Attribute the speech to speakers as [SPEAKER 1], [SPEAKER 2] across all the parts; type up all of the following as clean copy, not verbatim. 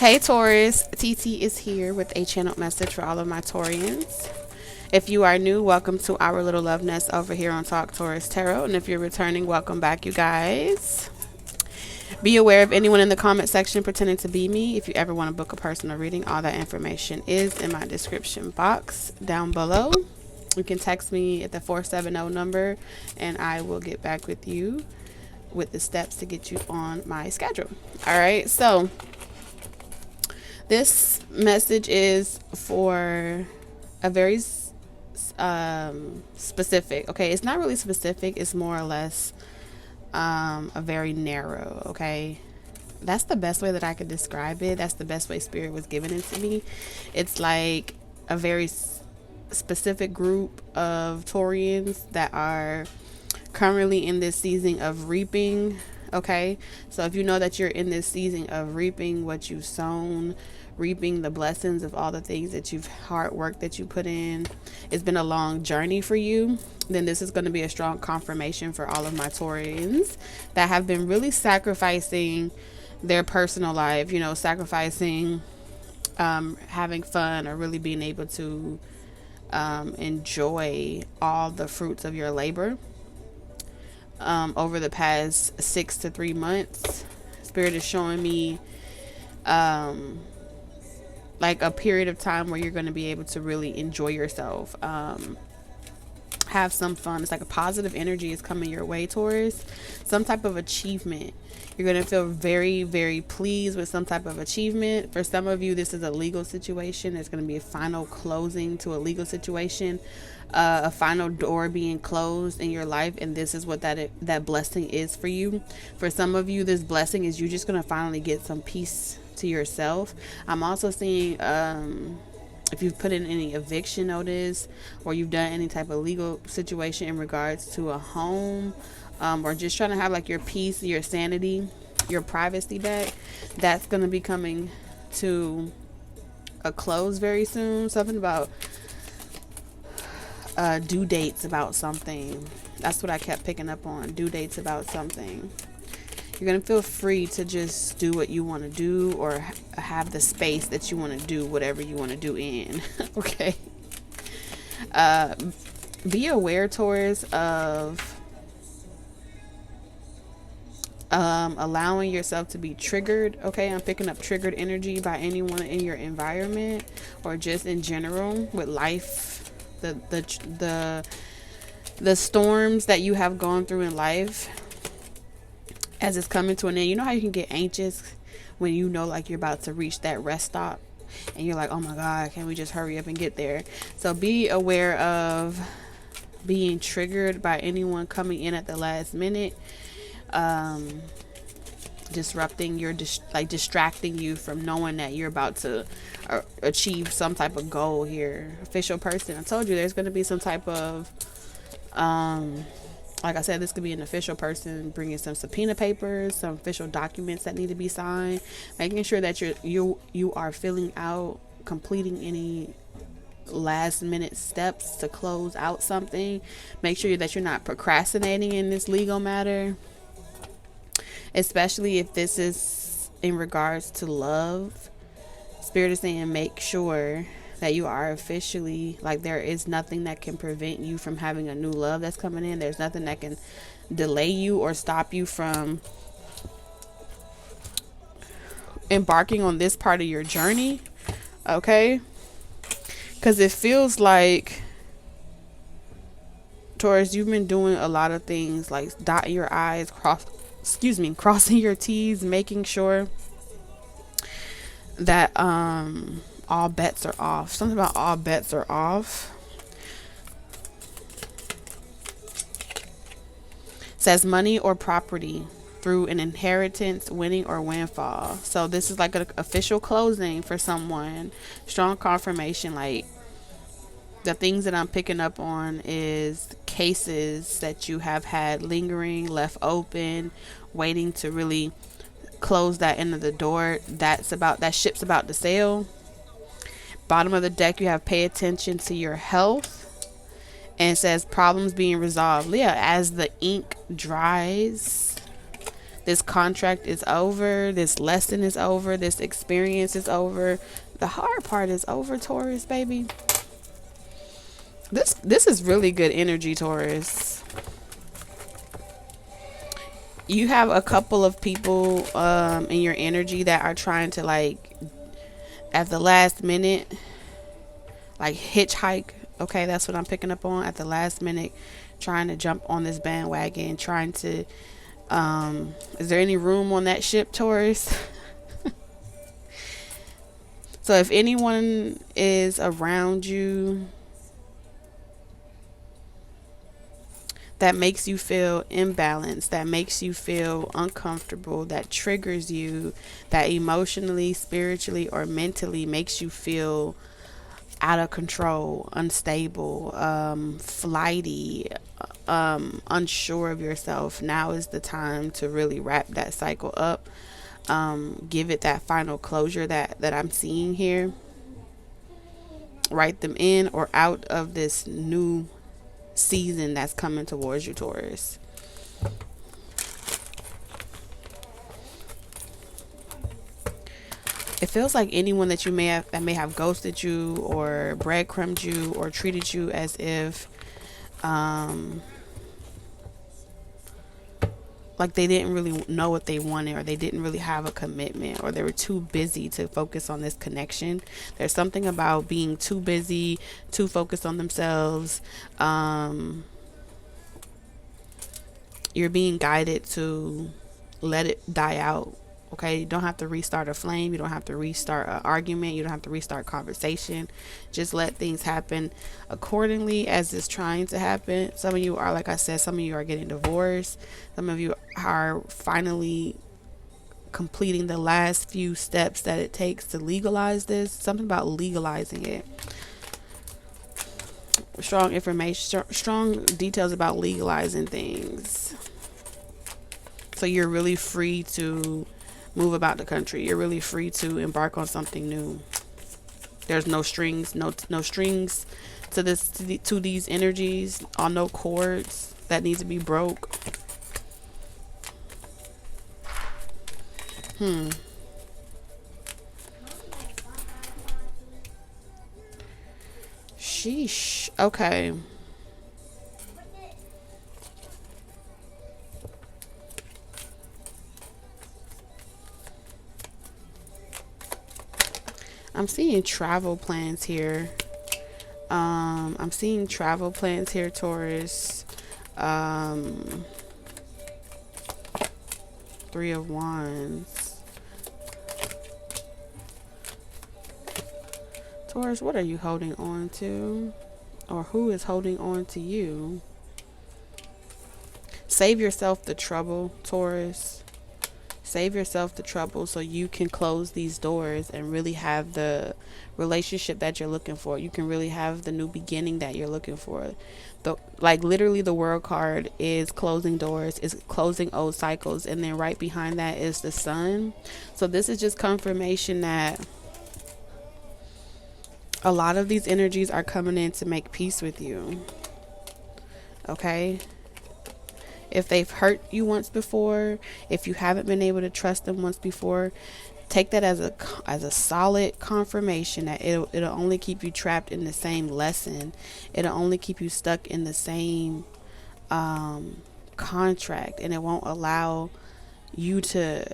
[SPEAKER 1] Hey Taurus, TT is here with a channel message for all of my Taurians. If you are new, welcome to our little love nest over here on Talk Taurus Tarot. And if you're returning, welcome back, you guys. Be aware of anyone in the comment section pretending to be me. If you ever want to book a personal reading, all that information is in my description box down below. You can text me at the 470 number and I will get back with you with the steps to get you on my schedule. All right, so this message is for a very specific, okay, it's not really specific, it's more or less a very narrow, okay, that's the best way that I could describe it. That's the best way Spirit was giving it to me. It's like a very specific group of Taurians that are currently in this season of reaping. Okay, so if you know that you're in this season of reaping what you've sown, reaping the blessings of all the things that you've hard work that you put in, it's been a long journey for you, then this is going to be a strong confirmation for all of my Taurians that have been really sacrificing their personal life, you know, sacrificing having fun or really being able to enjoy all the fruits of your labor over the past 6 to 3 months. Spirit is showing me like a period of time where you're going to be able to really enjoy yourself, have some fun. It's like a positive energy is coming your way, Taurus. Some type of achievement. You're going to feel very, very pleased with some type of achievement. For some of you, this is a legal situation. It's going to be a final closing to a legal situation, a final door being closed in your life, and this is what that blessing is for you. For some of you, this blessing is you just going to finally get some peace to yourself. I'm also seeing if you've put in any eviction notice or you've done any type of legal situation in regards to a home, or just trying to have like your peace, your sanity, your privacy back, that's going to be coming to a close very soon. Something about due dates about something. That's what I kept picking up on. Due dates about something. You're going to feel free to just do what you want to do, or have the space that you want to do whatever you want to do in. Okay. Be aware, Taurus, of allowing yourself to be triggered. Okay, I'm picking up triggered energy by anyone in your environment or just in general with life, the storms that you have gone through in life as it's coming to an end. You know how you can get anxious when you know like you're about to reach that rest stop and you're like, oh my God, can we just hurry up and get there? So be aware of being triggered by anyone coming in at the last minute, disrupting your distracting you from knowing that you're about to achieve some type of goal here. Official person, I told you there's going to be some type of like I said, this could be an official person bringing some subpoena papers, some official documents that need to be signed, making sure that you are filling out, completing any last minute steps to close out something. Make sure that you're not procrastinating in this legal matter, especially if this is in regards to love. Spirit is saying make sure that you are officially, like, there is nothing that can prevent you from having a new love that's coming in. There's nothing that can delay you or stop you from embarking on this part of your journey. Okay, because it feels like, Taurus, you've been doing a lot of things like dotting your I's, crossing your T's, making sure that all bets are off. Something about all bets are off. Says money or property through an inheritance, winning or windfall. So this is like an official closing for someone. Strong confirmation. Like, the things that I'm picking up on is cases that you have had lingering, left open, waiting to really close that end of the door. That ship's about to sail. Bottom of the deck, you have pay attention to your health, and it says problems being resolved. Yeah, as the ink dries, This contract is over. This lesson is over. This experience is over. The hard part is over, Taurus, baby. This is really good energy, Taurus. You have a couple of people in your energy that are trying to, like, at the last minute, like, hitchhike. Okay, that's what I'm picking up on. At the last minute, trying to jump on this bandwagon, trying to is there any room on that ship, Taurus? So if anyone is around you that makes you feel imbalanced, that makes you feel uncomfortable, that triggers you, that emotionally, spiritually, or mentally makes you feel out of control, unstable, flighty, unsure of yourself, now is the time to really wrap that cycle up. Give it that final closure that I'm seeing here. Write them in or out of this new season that's coming towards you, Taurus. It feels like anyone that you may have ghosted you or breadcrumbed you or treated you as if like they didn't really know what they wanted, or they didn't really have a commitment, or they were too busy to focus on this connection. There's something about being too busy, too focused on themselves. You're being guided to let it die out. Okay, you don't have to restart a flame. You don't have to restart an argument. You don't have to restart conversation. Just let things happen accordingly as it's trying to happen. Some of you are, like I said, some of you are getting divorced. Some of you are finally completing the last few steps that it takes to legalize this. Something about legalizing it. Strong information, strong details about legalizing things. So you're really free to move about the country. You're really free to embark on something new. There's no strings, no strings to this, to these energies, or no cords that need to be broke. Sheesh. Okay. I'm seeing travel plans here. I'm seeing travel plans here, Taurus. Three of Wands. Taurus, what are you holding on to? Or who is holding on to you? Save yourself the trouble, Taurus. Save yourself the trouble so you can close these doors and really have the relationship that you're looking for. You can really have the new beginning that you're looking for. Like literally the World card is closing doors, is closing old cycles, and then right behind that is the Sun. So this is just confirmation that a lot of these energies are coming in to make peace with you. Okay? If they've hurt you once before, if you haven't been able to trust them once before, take that as a solid confirmation that it'll only keep you trapped in the same lesson. It'll only keep you stuck in the same contract, and it won't allow you to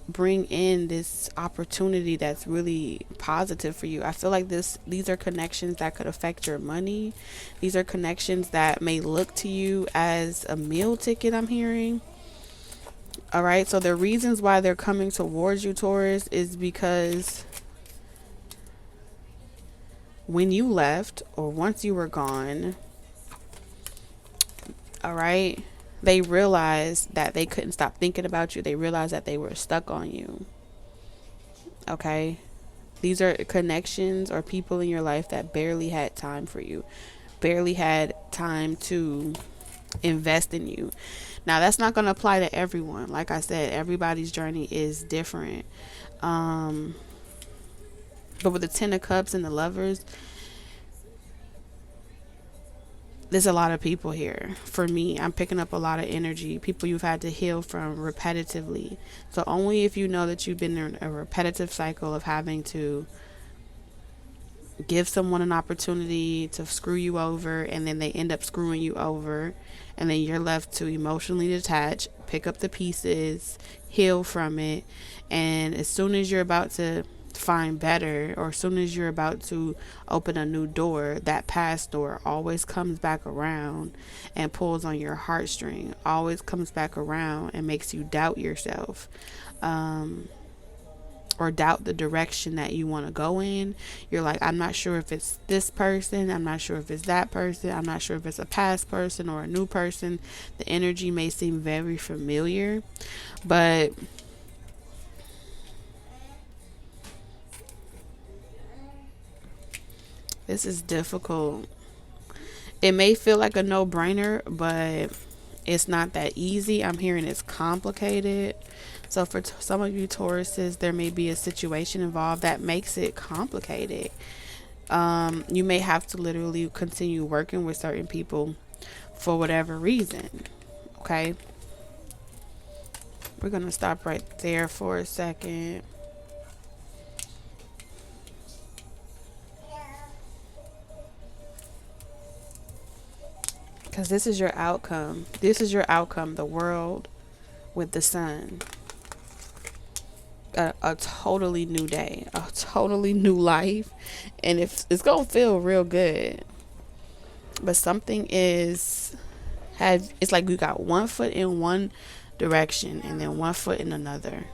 [SPEAKER 1] bring in this opportunity that's really positive for you. I feel like these are connections that could affect your money. These are connections that may look to you as a meal ticket, I'm hearing. All right, so the reasons why they're coming towards you, Taurus, is because when you left, or once you were gone, all right, they realized that they couldn't stop thinking about you. They realized that they were stuck on you. Okay? These are connections or people in your life that barely had time for you, barely had time to invest in you. Now, that's not going to apply to everyone. Like I said, everybody's journey is different. But with the Ten of Cups and the Lovers, there's a lot of people here. For me, I'm picking up a lot of energy, people you've had to heal from repetitively. So only if you know that you've been in a repetitive cycle of having to give someone an opportunity to screw you over, and then they end up screwing you over, and then you're left to emotionally detach, pick up the pieces, heal from it, and as soon as you're about to find better, or as soon as you're about to open a new door, that past door always comes back around and pulls on your heartstring, always comes back around and makes you doubt yourself, or doubt the direction that you want to go in. You're like, I'm not sure if it's this person, I'm not sure if it's that person, I'm not sure if it's a past person or a new person. The energy may seem very familiar, but this is difficult. It may feel like a no-brainer, but it's not that easy. I'm hearing it's complicated. So for some of you Tauruses, there may be a situation involved that makes it complicated. You may have to literally continue working with certain people for whatever reason. Okay. We're going to stop right there for a second. Because this is your outcome. This is your outcome. The world with the sun. A totally new day. A totally new life. And it's going to feel real good. But something it's like you got one foot in one direction and then one foot in another.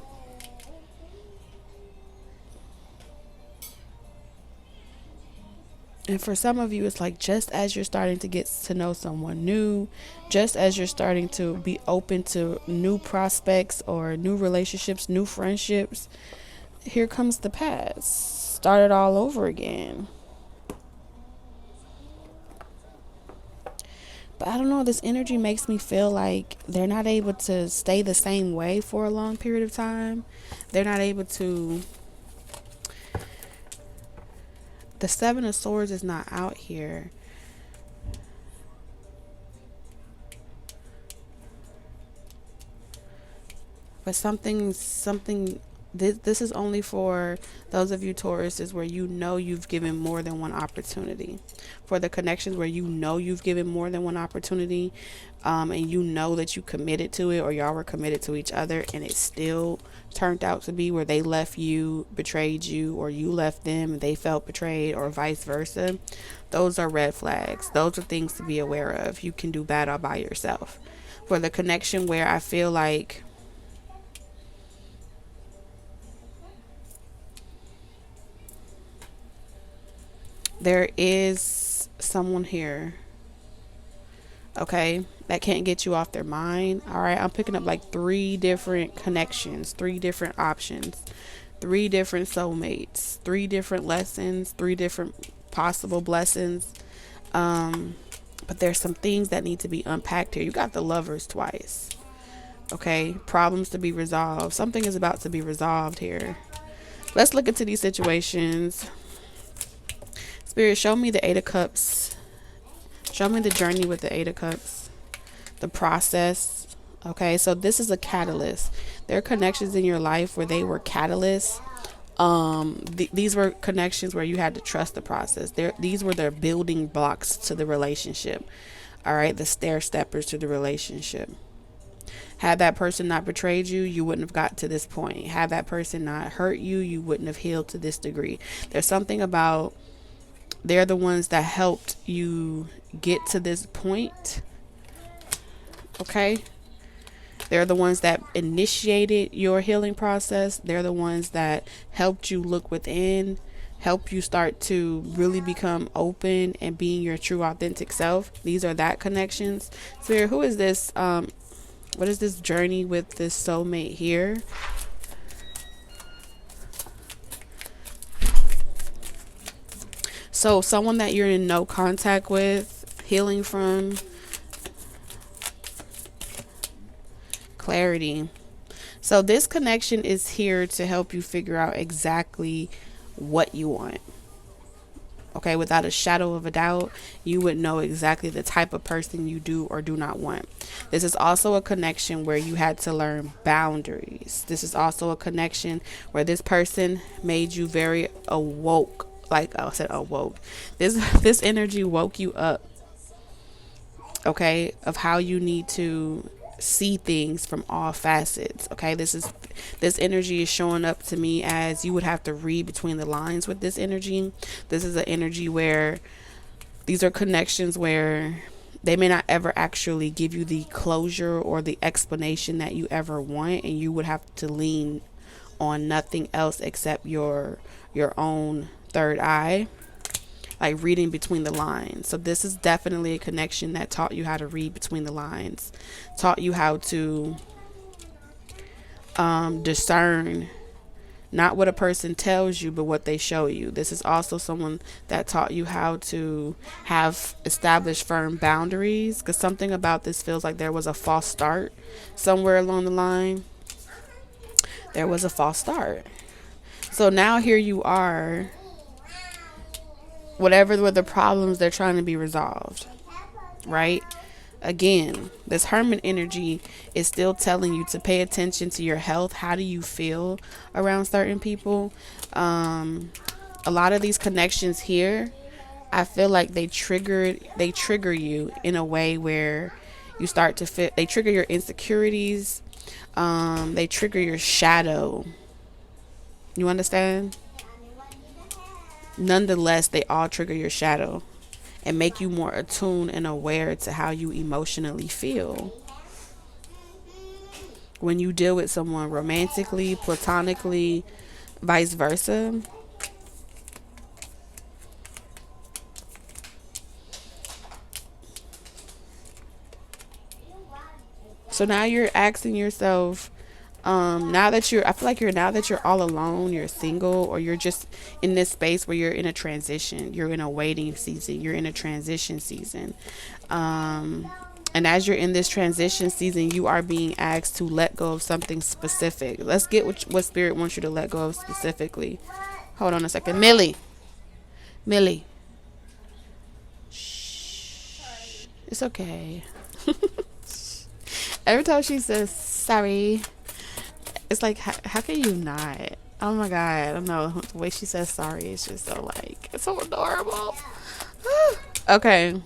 [SPEAKER 1] And for some of you, it's like just as you're starting to get to know someone new, just as you're starting to be open to new prospects or new relationships, new friendships, here comes the past. Start it all over again. But I don't know, this energy makes me feel like they're not able to stay the same way for a long period of time. They're not able to... The Seven of Swords is not out here. But this is only for those of you Tauruses where you know you've given more than one opportunity. For the connections where you know you've given more than one opportunity, and you know that you committed to it, or y'all were committed to each other, and it still turned out to be where they left you, betrayed you, or you left them and they felt betrayed, or vice versa. Those are red flags. Those are things to be aware of. You can do bad all by yourself. For the connection where I feel like there is someone here, okay, that can't get you off their mind. All right, I'm picking up like 3 different connections, 3 different options, 3 different soulmates, 3 different lessons, 3 different possible blessings. But there's some things that need to be unpacked here. You got the Lovers twice. Okay, problems to be resolved. Something is about to be resolved here. Let's look into these situations. Spirit, show me the 8 of Cups. Show me the journey with the 8 of Cups. The process. Okay, so this is a catalyst. There are connections in your life where they were catalysts. These were connections where you had to trust the process. These were the building blocks to the relationship. All right, the stair steppers to the relationship. Had that person not betrayed you, you wouldn't have got to this point. Had that person not hurt you, you wouldn't have healed to this degree. There's something about they're the ones that helped you get to this point. Okay? They're the ones that initiated your healing process. They're the ones that helped you look within, help you start to really become open and being your true authentic self. These are that connections. Spirit, who is this? What is this journey with this soulmate here? So someone that you're in no contact with, healing from. Clarity. So this connection is here to help you figure out exactly what you want. Okay, without a shadow of a doubt, you would know exactly the type of person you do or do not want. This is also a connection where you had to learn boundaries. This is also a connection where this person made you very awoke. Like I said, awoke. This energy woke you up, okay, of how you need to see things from all facets. Okay, this energy is showing up to me as you would have to read between the lines with this energy. This is an energy where these are connections where they may not ever actually give you the closure or the explanation that you ever want, and you would have to lean on nothing else except your own third eye, like reading between the lines. So this is definitely a connection that taught you how to read between the lines, taught you how to discern not what a person tells you, but what they show you. This is also someone that taught you how to have established firm boundaries, because something about this feels like there was a false start somewhere along the line. There was a false start. So now here you are, whatever were the problems, they're trying to be resolved, right? Again, this hermit energy is still telling you to pay attention to your health. How do you feel around certain people? A lot of these connections here, I feel like they trigger you in a way where you start to feel, they trigger your insecurities. They trigger your shadow. You understand? Nonetheless, they all trigger your shadow and make you more attuned and aware to how you emotionally feel. When you deal with someone romantically, platonically, vice versa, so now you're asking yourself, I feel like now that you're all alone, you're single, or you're just in this space where you're in a transition, you're in a waiting season, you're in a transition season. And as you're in this transition season, you are being asked to let go of something specific. Let's get what spirit wants you to let go of specifically. Hold on a second. Millie. Shh. It's okay. Every time she says sorry, it's like, how can you not? Oh my God, I don't know. The way she says sorry is just so like, it's so adorable. Okay.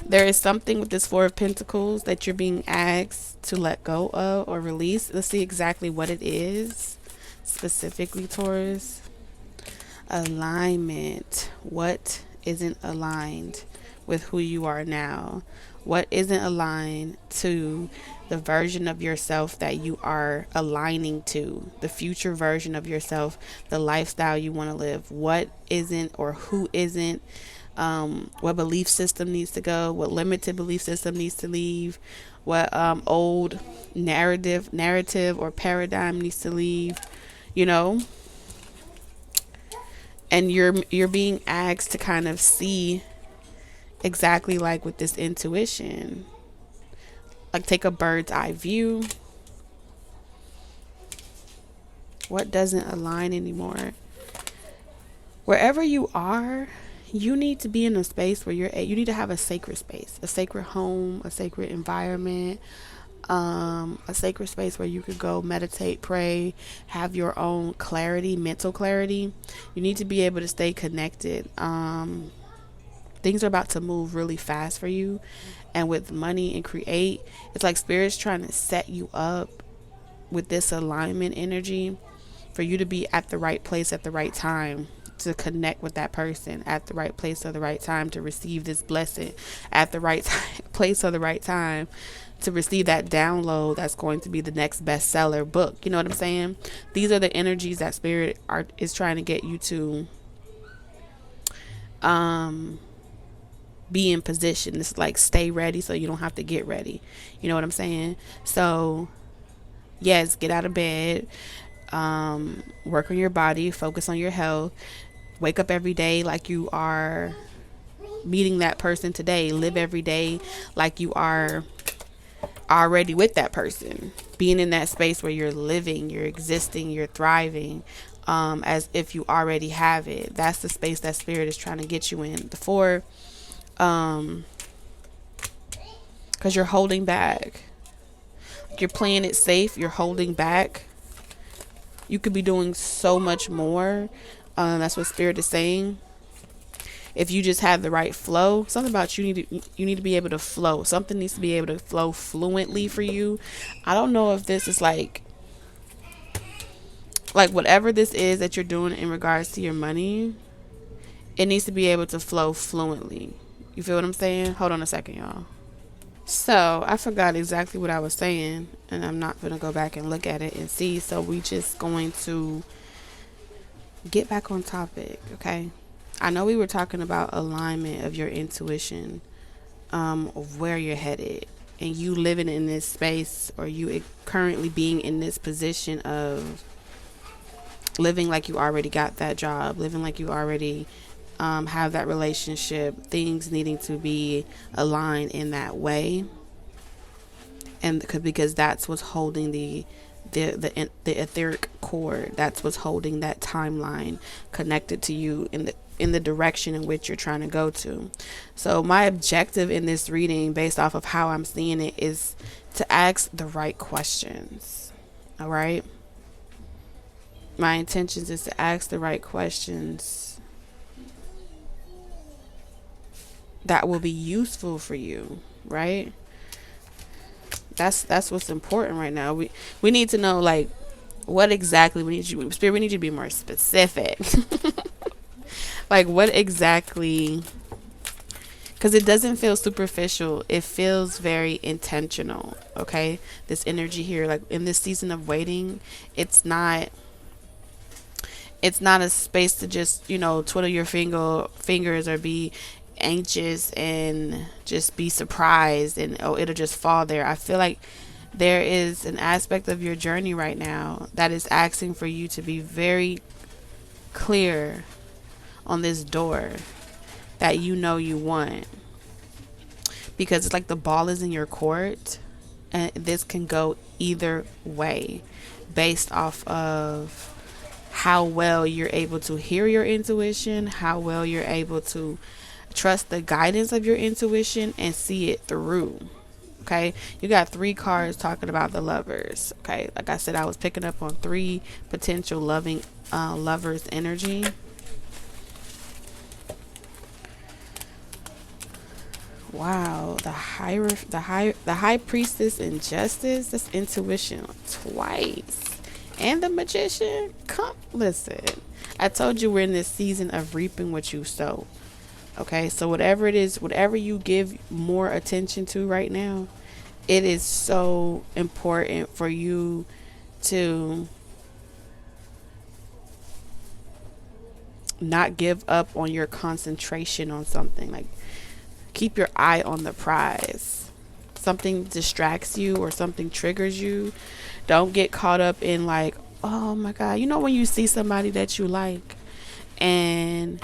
[SPEAKER 1] There is something with this Four of Pentacles that you're being asked to let go of or release. Let's see exactly what it is. Specifically, Taurus. Alignment. What isn't aligned with who you are now? What isn't aligned to the version of yourself that you are aligning to, the future version of yourself, the lifestyle you want to live? What isn't, or who isn't? What belief system needs to go? What limited belief system needs to leave? What old narrative or paradigm needs to leave? You know? And you're being asked to kind of see exactly like with this intuition, like take a bird's eye view. What doesn't align anymore? Wherever you are, you need to be in a space where you need to have a sacred space, a sacred home, a sacred environment, a sacred space where you could go meditate, pray, have your own clarity, mental clarity. You need to be able to stay connected. Things are about to move really fast for you, and with money and create, it's like spirit's trying to set you up with this alignment energy for you to be at the right place at the right time, to connect with that person at the right place at the right time, to receive this blessing at the right place at the right time, to receive that download that's going to be the next bestseller book. You know what I'm saying? These are the energies that spirit is trying to get you to be in position. It's like stay ready so you don't have to get ready. You know what I'm saying? So yes, get out of bed, work on your body, focus on your health, wake up every day like you are meeting that person today, live every day like you are already with that person, being in that space where you're living, you're existing, you're thriving. as if you already have it. That's the space that spirit is trying to get you in. The 4, because you're holding back. You're playing it safe. You're holding back. You could be doing so much more. That's what spirit is saying. If you just have the right flow, something about you need to be able to flow. Something needs to be able to flow fluently for you. I don't know if this is like whatever this is that you're doing in regards to your money, it needs to be able to flow fluently. You feel what I'm saying? Hold on a second, y'all. So I forgot exactly what I was saying, and I'm not going to go back and look at it and see. So we just going to get back on topic, okay? I know we were talking about alignment of your intuition, of where you're headed, and you living in this space, or you currently being in this position of living like you already got that job, living like you already have that relationship, things needing to be aligned in that way, and because that's what's holding the etheric cord. That's what's holding that timeline connected to you in the direction in which you're trying to go to. So my objective in this reading, based off of how I'm seeing it, is to ask the right questions. All right. My intentions is to ask the right questions that will be useful for you, right? That's what's important right now. We need to know, like, what exactly we need you. Spirit, we need you to be more specific. Like, what exactly? Because it doesn't feel superficial. It feels very intentional. Okay, this energy here, like in this season of waiting, it's not a space to just, twiddle your fingers or be anxious and just be surprised and it'll just fall there. I feel like there is an aspect of your journey right now that is asking for you to be very clear on this door that you want, because it's like the ball is in your court, and this can go either way based off of how well you're able to hear your intuition, how well you're able to trust the guidance of your intuition and see it through. Okay, you got 3 cards talking about the Lovers. Okay, like I said, I was picking up on 3 potential loving lovers energy. Wow, the high priestess and justice. That's intuition twice, and the Magician. Come, listen. I told you we're in this season of reaping what you sow. Okay, so whatever it is, whatever you give more attention to right now, it is so important for you to not give up on your concentration on something. Like, keep your eye on the prize. Something distracts you or something triggers you, don't get caught up in like, oh my God, when you see somebody that you like and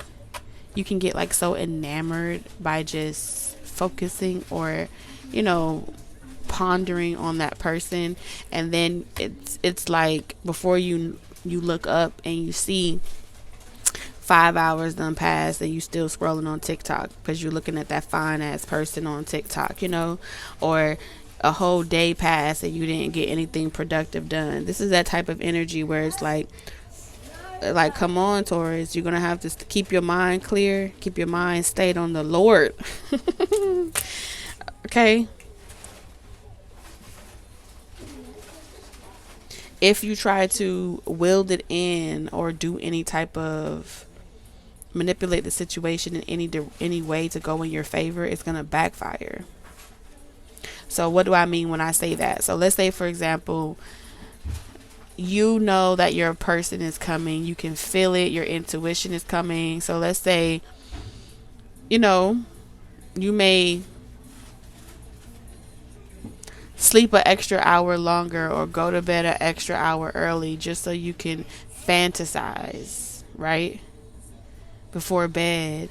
[SPEAKER 1] you can get like so enamored by just focusing or pondering on that person, and then it's like before you look up and you see 5 hours done passed and you still scrolling on TikTok because you're looking at that fine ass person on TikTok, or a whole day passed and you didn't get anything productive done. This is that type of energy where it's like come on, Taurus, you're gonna have to keep your mind clear, keep your mind stayed on the Lord. Okay, if you try to wield it in or do any type of manipulate the situation in any way to go in your favor, it's gonna backfire. So what do I mean when I say that? So let's say, for example, that your person is coming, you can feel it, your intuition is coming. So let's say, you may sleep an extra hour longer or go to bed an extra hour early just so you can fantasize, right, before bed,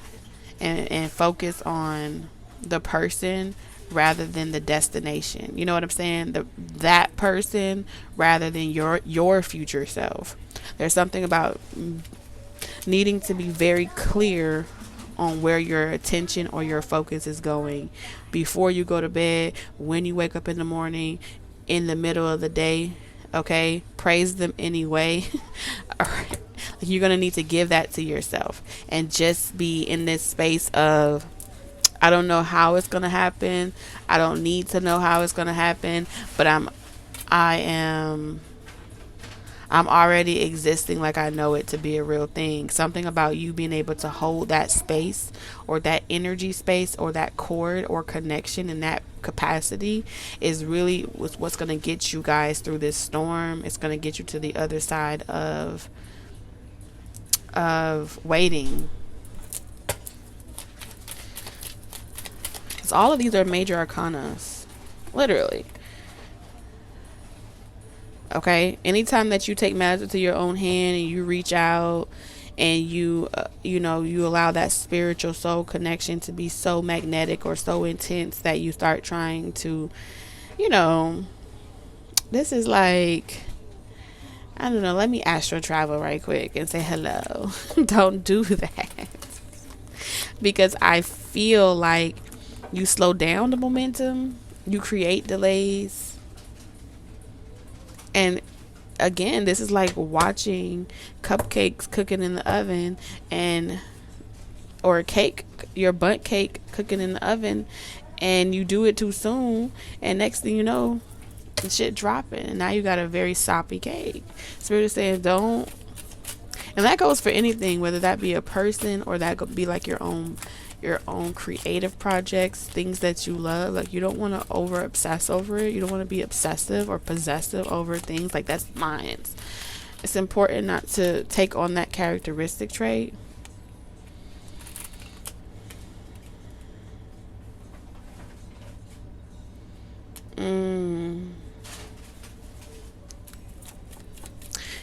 [SPEAKER 1] and focus on the person rather than the destination. You know what I'm saying? That person rather than your future self. There's something about needing to be very clear on where your attention or your focus is going before you go to bed, when you wake up in the morning, in the middle of the day. Okay, praise them anyway. You're gonna need to give that to yourself and just be in this space of, I don't know how it's gonna happen, I don't need to know how it's gonna happen, but I'm already existing like I know it to be a real thing. Something about you being able to hold that space or that energy space or that cord or connection in that capacity is really what's going to get you guys through this storm. It's going to get you to the other side of waiting. Because all of these are major arcanas. Literally. Okay, anytime that you take matters into your own hand and you reach out and you you allow that spiritual soul connection to be so magnetic or so intense that you start trying to, this is like, I don't know, let me astral travel right quick and say hello. Don't do that. Because I feel like you slow down the momentum, you create delays. And again, this is like watching cupcakes cooking in the oven or cake, your bundt cake cooking in the oven, and you do it too soon, and next thing you know, the shit dropping, and now you got a very soppy cake. Spirit is saying don't, and that goes for anything, whether that be a person or that could be like your own creative projects, things that you love. Like, you don't want to over obsess over it. You don't want to be obsessive or possessive over things like that's mine. It's important not to take on that characteristic trait.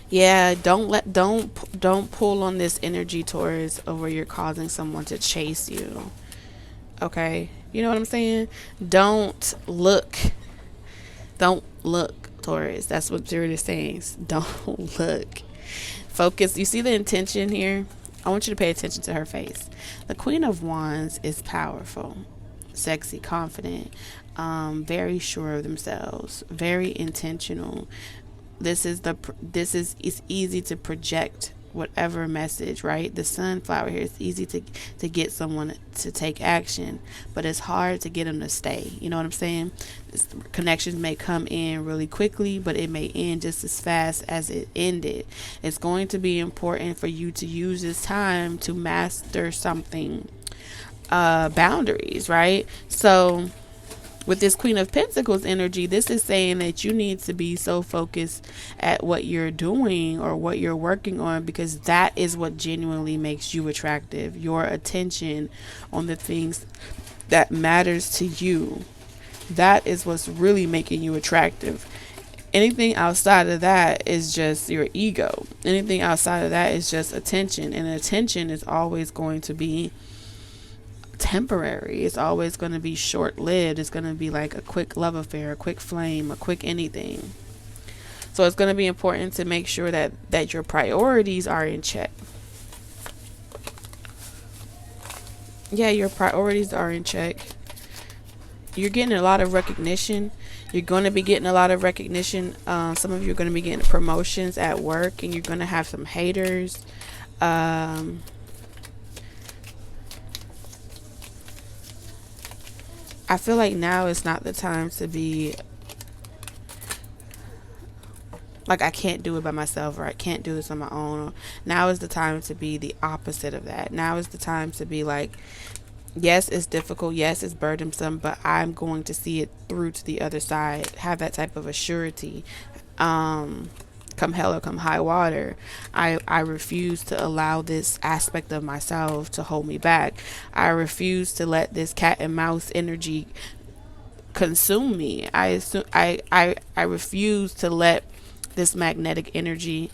[SPEAKER 1] Yeah, don't pull on this energy, Taurus, over you're causing someone to chase you. Okay? You know what I'm saying? Don't look, Taurus. That's what Spirit is saying. Don't look. Focus. You see the intention here? I want you to pay attention to her face. The Queen of Wands is powerful, sexy, confident, very sure of themselves, very intentional. It's easy to project whatever message, right? The sunflower here, it's easy to get someone to take action, but it's hard to get them to stay. You know what I'm saying? Connections may come in really quickly, but it may end just as fast as it ended. It's going to be important for you to use this time to master something, boundaries, right? So with this Queen of Pentacles energy, this is saying that you need to be so focused at what you're doing or what you're working on, because that is what genuinely makes you attractive. Your attention on the things that matters to you. That is what's really making you attractive. Anything outside of that is just your ego. Anything outside of that is just attention. And attention is always going to be temporary. It's always going to be short-lived. It's going to be like a quick love affair, a quick flame, a quick anything. So it's going to be important to make sure that your priorities are in check. Yeah, your priorities are in check. You're getting a lot of recognition. You're going to be getting a lot of recognition. Some of you are going to be getting promotions at work, and you're going to have some haters. I feel like now is not the time to be like, I can't do it by myself, or I can't do this on my own. Now is the time to be the opposite of that. Now is the time to be like, yes, it's difficult. Yes, it's burdensome, but I'm going to see it through to the other side. Have that type of a surety. Come hell or come high water, I refuse to allow this aspect of myself to hold me back. I refuse to let this cat and mouse energy consume me. I refuse to let this magnetic energy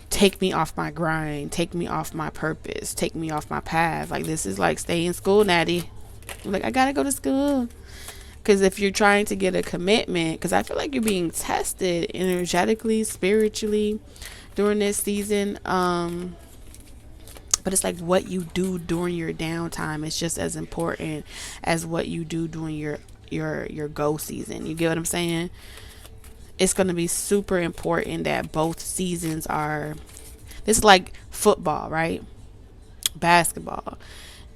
[SPEAKER 1] take me off my grind, take me off my purpose, take me off my path. Like, this is like, stay in school, Natty. Like, I gotta go to school. Because if you're trying to get a commitment, because I feel like you're being tested energetically, spiritually, during this season. But it's like what you do during your downtime is just as important as what you do during your go season. You get what I'm saying? It's going to be super important that both seasons are, it's like football, right? Basketball.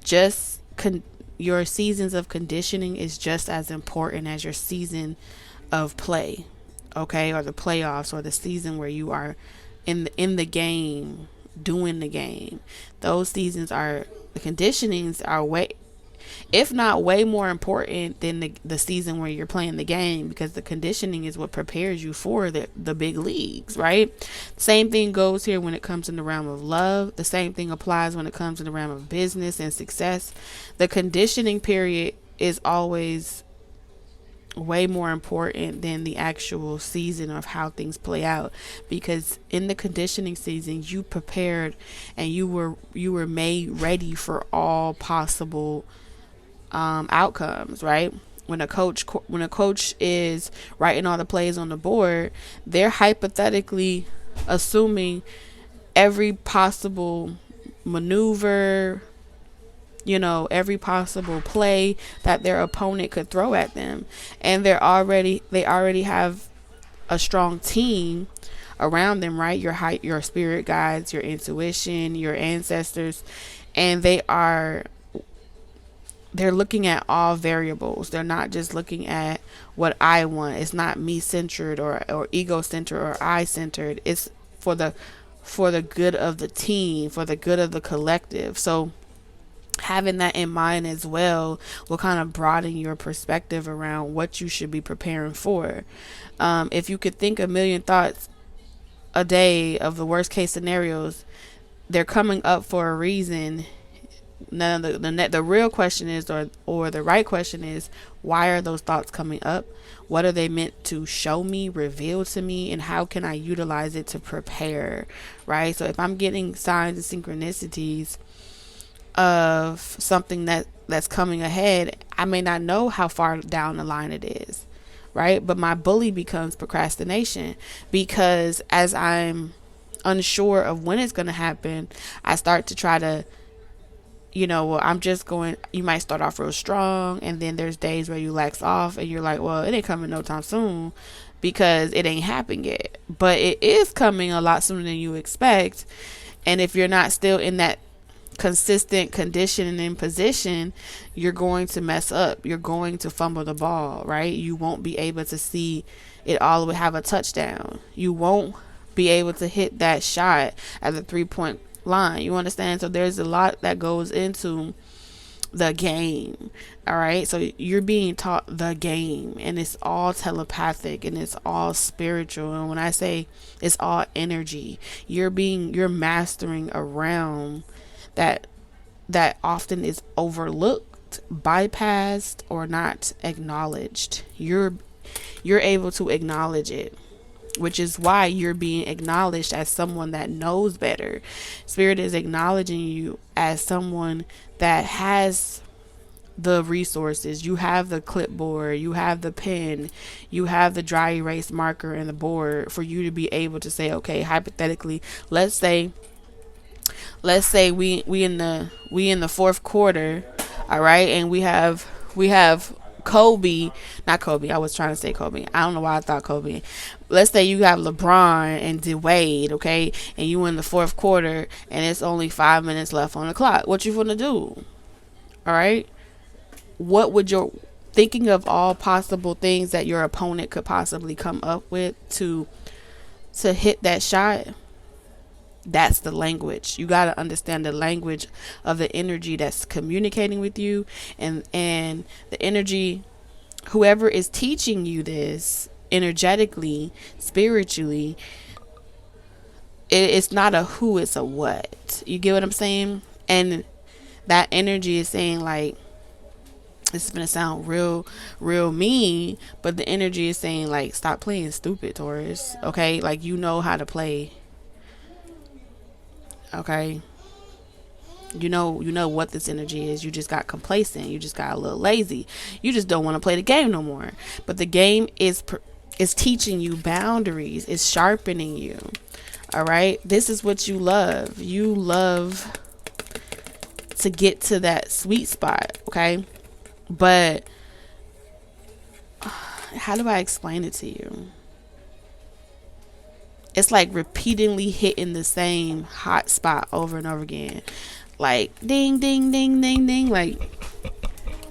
[SPEAKER 1] Just your seasons of conditioning is just as important as your season of play, okay? Or the playoffs, or the season where you are in the game, doing the game. Those seasons are, the conditionings are way, if not way more important than the season where you're playing the game, because the conditioning is what prepares you for the big leagues, right? Same thing goes here when it comes in the realm of love. The same thing applies when it comes in the realm of business and success. The conditioning period is always way more important than the actual season of how things play out, because in the conditioning season you prepared and you were made ready for all possible outcomes, right? When a coach is writing all the plays on the board, they're hypothetically assuming every possible maneuver, every possible play that their opponent could throw at them. And they already have a strong team around them, right? Your spirit guides, your intuition, your ancestors, and they're looking at all variables. They're not just looking at what I want. It's not me centered or ego centered or I centered. It's for the good of the team, for the good of the collective. So having that in mind as well will kind of broaden your perspective around what you should be preparing for. If you could think a million thoughts a day of the worst case scenarios, they're coming up for a reason. None of the real question is, or the right question is, why are those thoughts coming up? What are they meant to show me, reveal to me, and how can I utilize it to prepare, right? So if I'm getting signs and synchronicities of something that's coming ahead, I may not know how far down the line it is, right? But my bully becomes procrastination, because as I'm unsure of when it's going to happen, I start to try to, you might start off real strong, and then there's days where you lax off and you're like, well, it ain't coming no time soon because it ain't happened yet. But it is coming a lot sooner than you expect. And if you're not still in that consistent condition and position, you're going to mess up. You're going to fumble the ball, right? You won't be able to see it all the way, have a touchdown. You won't be able to hit that shot at the 3-point line. You understand? So there's a lot that goes into the game. All right, so you're being taught the game, and it's all telepathic and it's all spiritual. And when I say it's all energy, you're mastering a realm that often is overlooked, bypassed, or not acknowledged. You're able to acknowledge it, which is why you're being acknowledged as someone that knows better. Spirit is acknowledging you as someone that has the resources. You have the clipboard, you have the pen, you have the dry erase marker and the board for you to be able to say, okay, hypothetically, let's say we in the fourth quarter, all right, and we have not Kobe. I was trying to say Kobe. I don't know why I thought Kobe. Let's say you have LeBron and Dwayne, okay, and you in the fourth quarter, and it's only 5 minutes left on the clock. What you gonna do? All right. What would your thinking of all possible things that your opponent could possibly come up with to hit that shot? That's the language. You got to understand the language of the energy that's communicating with you, and the energy, whoever is teaching you this energetically, spiritually, it's not a who, it's a what. You get what I'm saying? And that energy is saying, like, this is going to sound real mean, but the energy is saying, like, stop playing stupid, Taurus. Okay? Like, you know how to play. Okay? You know what this energy is. You just got complacent. You just got a little lazy. You just don't want to play the game no more. But the game is teaching you boundaries. It's sharpening you. All right. This is what you love. You love to get to that sweet spot. Okay. But how do I explain it to you? It's like repeatedly hitting the same hot spot over and over again. Like ding, ding, ding, ding, ding. Like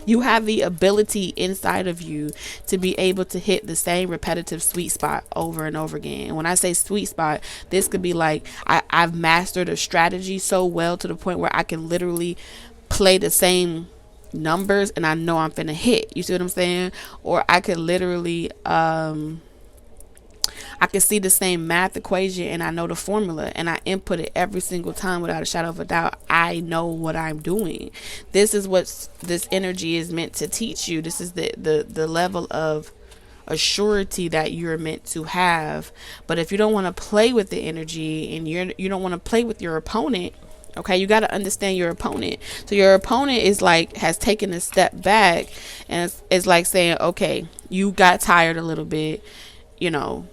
[SPEAKER 1] you have the ability inside of you to be able to hit the same repetitive sweet spot over and over again. And when I say sweet spot, this could be like I've mastered a strategy so well to the point where I can literally play the same numbers and I know I'm finna hit. You see what I'm saying? Or I could literally I can see the same math equation and I know the formula and I input it every single time without a shadow of a doubt. I know what I'm doing. This is what this energy is meant to teach you. This is the level of a surety that you're meant to have. But if you don't want to play with the energy and you don't want to play with your opponent, okay, you got to understand your opponent. So your opponent is like has taken a step back and it's like saying, okay, you got tired a little bit, you know,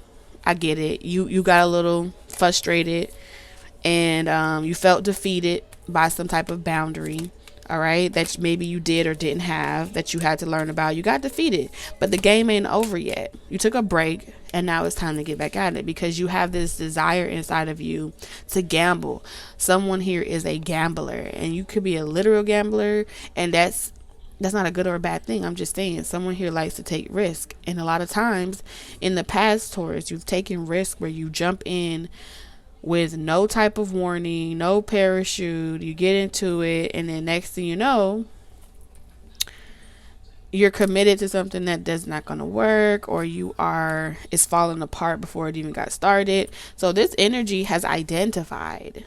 [SPEAKER 1] I get it. You got a little frustrated and you felt defeated by some type of boundary. All right, that maybe you did or didn't have that you had to learn about. You got defeated, but the game ain't over yet. You took a break and now it's time to get back at it because you have this desire inside of you to gamble. Someone here is a gambler and you could be a literal gambler, and that's not a good or a bad thing. I'm just saying someone here likes to take risk. And a lot of times in the past, Taurus, you've taken risk where you jump in with no type of warning, no parachute, you get into it, and then next thing you know, you're committed to something that does not going to work, or it's falling apart before it even got started. So this energy has identified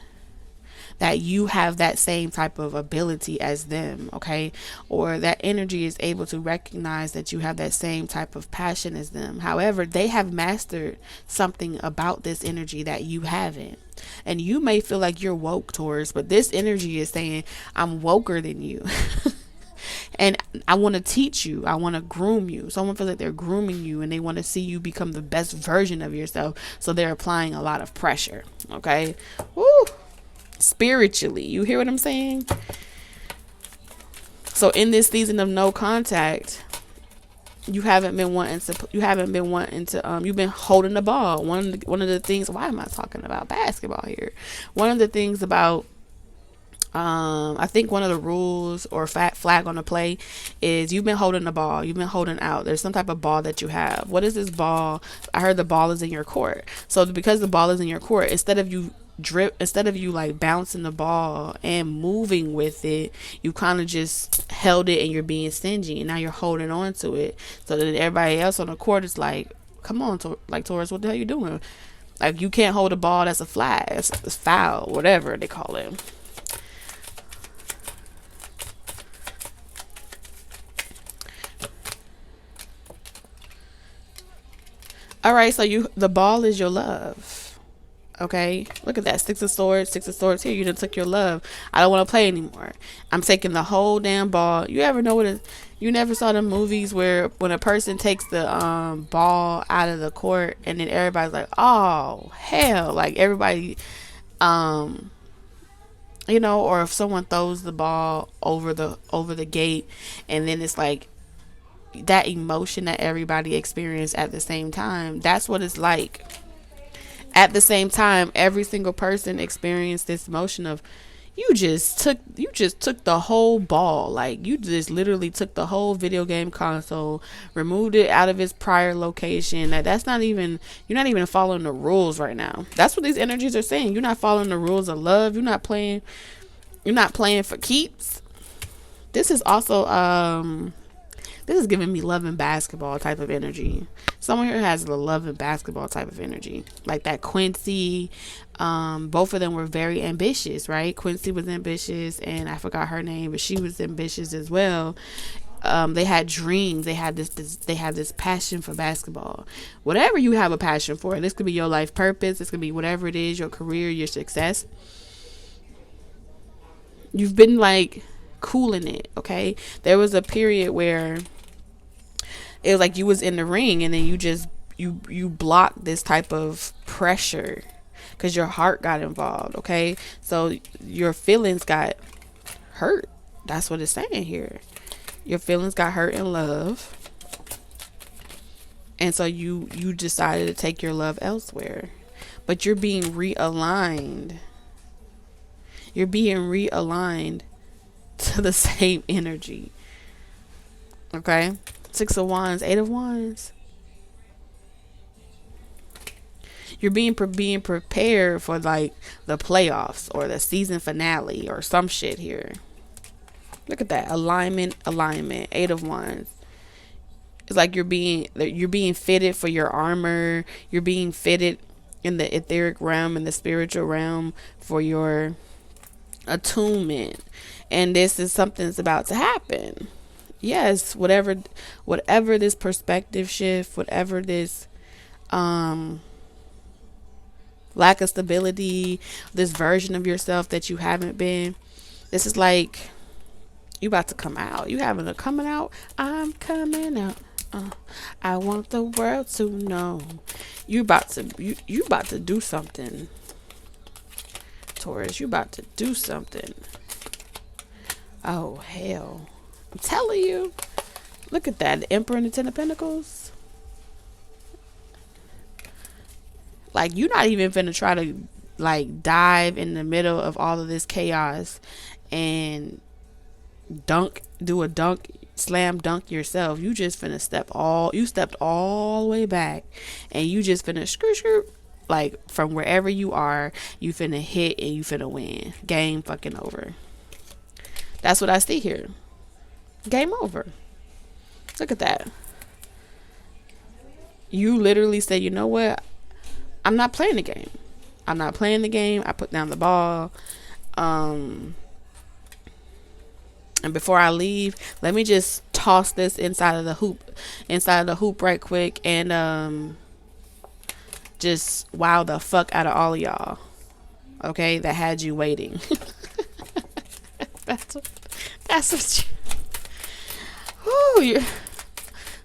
[SPEAKER 1] that you have that same type of ability as them, okay? Or that energy is able to recognize that you have that same type of passion as them. However, they have mastered something about this energy that you haven't. And you may feel like you're woke, Taurus, but this energy is saying, I'm woker than you. And I want to teach you. I want to groom you. Someone feels like they're grooming you and they want to see you become the best version of yourself. So they're applying a lot of pressure, okay? Woo! Spiritually, you hear what I'm saying? So in this season of no contact, you've been holding the ball. One of the things, why am I talking about basketball here? One of the things about I think one of the rules or flag on the play is you've been holding the ball. You've been holding out. There's some type of ball that you have. What is this ball? I heard the ball is in your court. So because the ball is in your court, instead of you like bouncing the ball and moving with it, you kind of just held it and you're being stingy, and now you're holding on to it. So then everybody else on the court is like, come on, Taurus, what the hell you doing? Like, you can't hold a ball that's a flag, it's foul, whatever they call it. All right, so the ball is your love. Okay, look at that, Six of Swords here. You just took your love. I don't want to play anymore. I'm taking the whole damn ball. You ever know you never saw the movies where when a person takes the ball out of the court and then everybody's like, oh hell, like everybody, you know, or if someone throws the ball over the gate, and then it's like that emotion that everybody experienced at the same time. That's what it's like. At the same time, every single person experienced this emotion of you just took the whole ball. Like, you just literally took the whole video game console, removed it out of its prior location. That's not even, you're not even following the rules right now. That's what these energies are saying. You're not following the rules of love. You're not playing for keeps. This is also this is giving me love and basketball type of energy. Someone here has the love and basketball type of energy. Like that Quincy. Both of them were very ambitious, right? Quincy was ambitious, and I forgot her name, but she was ambitious as well. They had dreams. They had this passion for basketball. Whatever you have a passion for, this could be your life purpose. This could be whatever it is, your career, your success. You've been like cooling it, okay? There was a period where it was like you was in the ring and then you blocked this type of pressure because your heart got involved. Okay, so your feelings got hurt. That's what it's saying here. Your feelings got hurt in love, and so you decided to take your love elsewhere. But you're being realigned. You're being realigned to the same energy. Okay, 6 of Wands, 8 of Wands. You're being prepared for like the playoffs or the season finale or some shit here. Look at that. Alignment. 8 of Wands. It's like you're being fitted for your armor. You're being fitted in the etheric realm and the spiritual realm for your attunement. And this is something that's about to happen. Yes, whatever this perspective shift, whatever this lack of stability, this version of yourself that you haven't been, this is like you about to come out. You having a coming out. I'm coming out. I want the world to know. You about to do something, Taurus. You about to do something. Oh hell, I'm telling you. Look at that. The Emperor and the Ten of Pentacles. Like, you're not even finna try to like dive in the middle of all of this chaos and do a slam dunk yourself. You just finna stepped all the way back, and you just finna screw like from wherever you are. You finna hit and you finna win. Game fucking over. That's what I see here. Game over. Look at that. You literally say, you know what? I'm not playing the game. I'm not playing the game. I put down the ball. And before I leave, let me just toss this inside of the hoop right quick, and just wow the fuck out of all of y'all. Okay, that had you waiting. that's what you.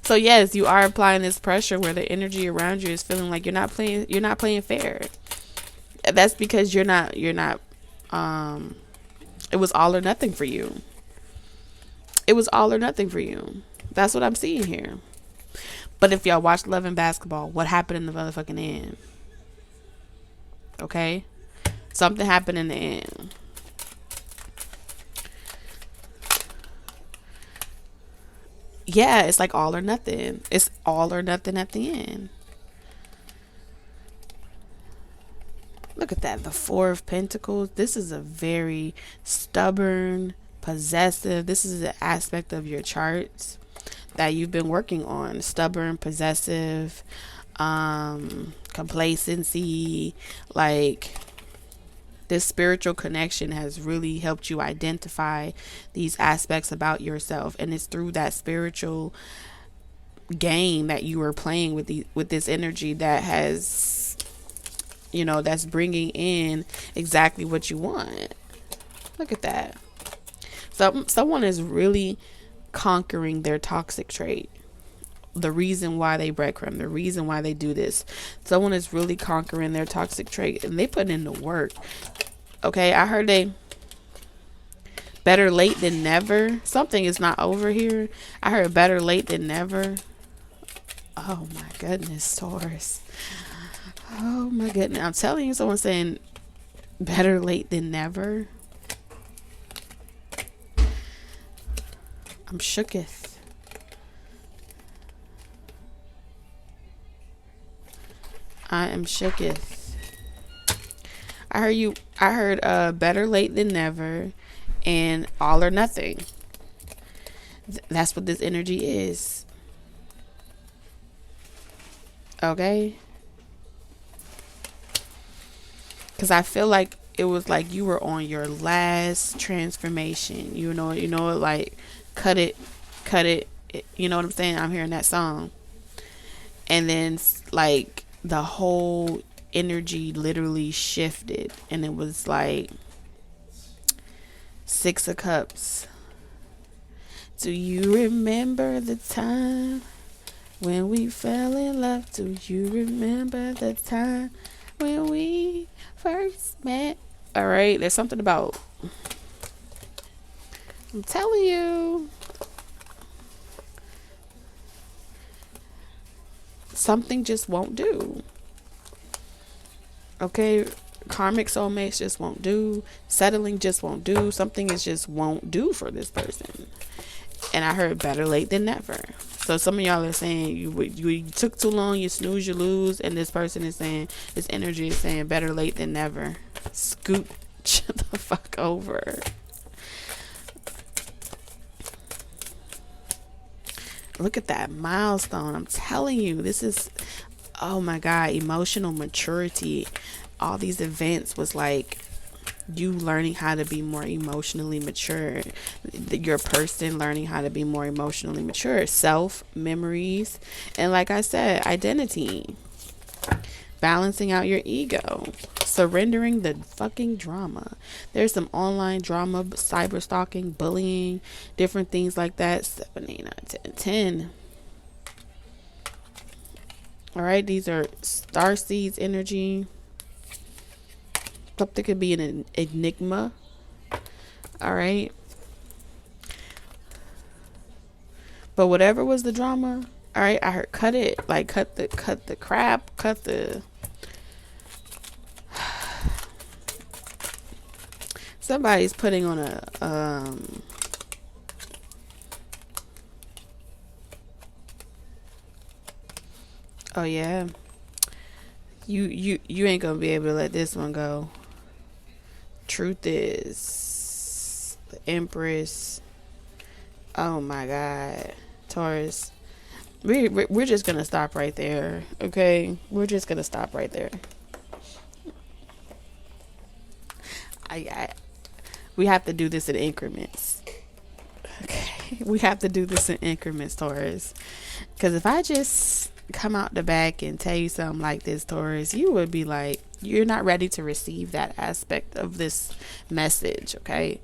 [SPEAKER 1] So yes, you are applying this pressure where the energy around you is feeling like you're not playing fair. That's because you're not it was all or nothing for you. It was all or nothing for you. That's what I'm seeing here. But if y'all watch Love and Basketball, what happened in the motherfucking end? Okay? Something happened in the end. Yeah, it's like all or nothing. It's all or nothing at the end. Look at that. The Four of Pentacles. This is a very stubborn, possessive. This is an aspect of your charts that you've been working on. Stubborn, possessive, complacency. Like, this spiritual connection has really helped you identify these aspects about yourself, and it's through that spiritual game that you are playing with this energy that has, that's bringing in exactly what you want. Look at that. So someone is really conquering their toxic trait. The reason why they breadcrumb, the reason why they do this. Someone is really conquering their toxic trait, and they put in the work. Okay, I heard they better late than never. Something is not over here. I heard better late than never. Oh my goodness, Taurus. Oh my goodness. I'm telling you, someone's saying better late than never. I'm shooketh. I am shooketh. I heard better late than never and all or nothing. That's what this energy is. Okay? Because I feel like it was like you were on your last transformation. You know, like cut it. You know what I'm saying? I'm hearing that song. And then like the whole energy literally shifted, and it was like 6 of Cups. Do you remember the time when we fell in love? Do you remember the time when we first met. All right, there's something about, I'm telling you, something just won't do. Okay, karmic soulmates just won't do. Settling just won't do. Something is just won't do for this person. And I heard better late than never. So some of y'all are saying you took too long, you snooze, you lose, and this person is saying, this energy is saying better late than never. Scoot the fuck over. Look at that milestone. I'm telling you, this is, oh my God, emotional maturity. All these events was like you learning how to be more emotionally mature, your person learning how to be more emotionally mature, self, memories, and like I said, identity, balancing out your ego, surrendering the fucking drama. There's some online drama, cyber stalking, bullying, different things like that. 7, 8, 9, 10, 10. All right, these are star seeds energy. Something could be an enigma. All right. But whatever was the drama, all right, I heard cut it. Like cut the crap, cut the somebody's putting on a oh yeah. You ain't gonna be able to let this one go. Truth is, the Empress. Oh my God, Taurus. We're just gonna stop right there, okay? We're just gonna stop right there. We have to do this in increments. Okay, we have to do this in increments, Taurus. Because if I just come out the back and tell you something like this, Taurus, you would be like, you're not ready to receive that aspect of this message, okay?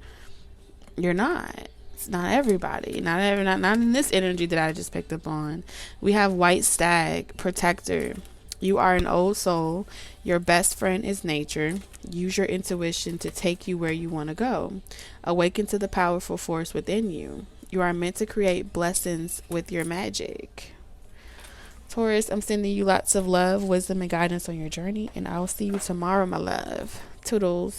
[SPEAKER 1] You're not. It's not everybody. Not in this energy that I just picked up on. We have white stag, protector. You are an old soul. Your best friend is nature. Use your intuition to take you where you want to go. Awaken to the powerful force within you. You are meant to create blessings with your magic. Taurus, I'm sending you lots of love, wisdom, and guidance on your journey, and I will see you tomorrow, my love. Toodles.